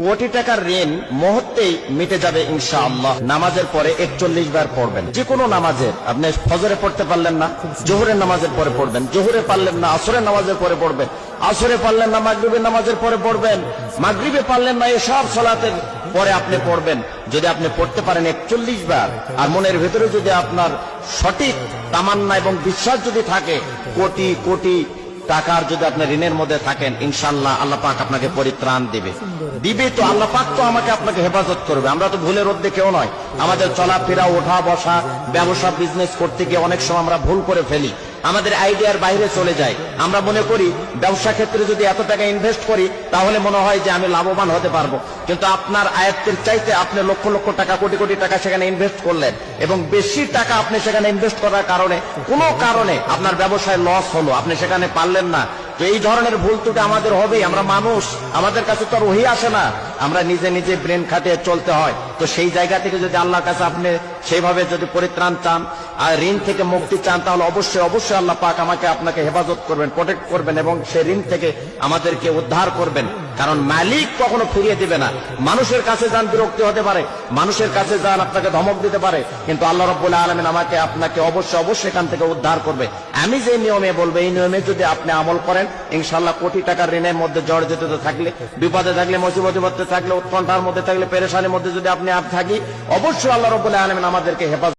কোটি টাকার ঋণ মুহূর্তেই মিটে যাবে ইনশাআল্লাহ। নামাজের পরে 41 বার পড়বেন। যে কোনো নামাজের, আপনি ফজরে পড়তে পারলেন না, জোহরের নামাজের পরে পড়বেন। জোহরে পারলেন না, আসরের নামাজের পরে পড়বেন। আসরে পারলেন না, মাগরিবের নামাজের পরে পড়বেন। মাগরিবে পারলেন না, এশার সালাতের পরে আপনি পড়বেন। যদি আপনি পড়তে পারেন 41 বার, আর মনের ভেতরে যদি আপনার সঠিক তামান্না এবং বিশ্বাস যদি থাকে, কোটি কোটি টাকার যদি আপনি ঋণের মধ্যে থাকেন, ইনশাআল্লাহ আল্লাহ পাক আপনাকে পরিত্রাণ দিবে। তো আল্লাহ পাক তো আমাকে আপনাকে হেফাজত করবে। আমরা তো ভুলের মধ্যে কেউ নয়। আমাদের চলাফেরা, ওঠা বসা, ব্যবসা, বিজনেস করতে গিয়ে অনেক সময় আমরা ভুল করে ফেলি, আমাদের আইডিয়ার বাইরে চলে যায়। আমরা মনে করি ব্যবসা ক্ষেত্রে যদি এত টাকা ইনভেস্ট করি তাহলে মনে হয় যে আমি লাভবান হতে পারবো, কিন্তু আপনার আয়ত্তের চাইতে আপনি লক্ষ লক্ষ টাকা, কোটি কোটি টাকা সেখানে ইনভেস্ট করলেন, এবং বেশি টাকা আপনি সেখানে ইনভেস্ট করার কারণে কোনো কারণে আপনার ব্যবসায় লস হলো, আপনি সেখানে পারলেন না। তো এই ধরনের ভুল ত্রুটি আমাদের হবেই। আমরা মানুষ, আমাদের কাছে তো আর ওহী আসে না, আমরা নিজে নিজে ব্রেন খাটিয়ে চলতে হয়। তো সেই জায়গা থেকে যদি আল্লাহর কাছে আপনি সেইভাবে যদি পরিত্রাণ চান আর ঋণ থেকে মুক্তি চান, তাহলে অবশ্যই অবশ্যই আল্লাহ পাক আমাকে আপনাকে হেফাজত করবেন, প্রোটেক্ট করবেন, এবং সেই ঋণ থেকে আমাদেরকে উদ্ধার করবেন। কারণ মালিক কখনো ফিরিয়ে দিবে না। মানুষের কাছে যান, বিরক্তি হতে পারে, মানুষের কাছে যান, আপনাকে ধমক দিতে পারে, কিন্তু আল্লাহ রাব্বুল আলামিন আমাকে আপনাকে অবশ্যই অবশ্যই এখান থেকে উদ্ধার করবে। আমি যে নিয়মে বলবো, এই নিয়মে যদি আপনি আমল করেন, ইনশাআল্লাহ কোটি টাকার ঋণের মধ্যে জর্জরিত থাকলে, বিপদে থাকলে, মুসিবতের মধ্যে থাকলে, উৎকণ্ঠার মধ্যে থাকলে, পেরেশানির মধ্যে যদি আপনি থাকি, অবশ্যই আল্লাহ রাব্বুল আলামিন আমাদেরকে হেফাজত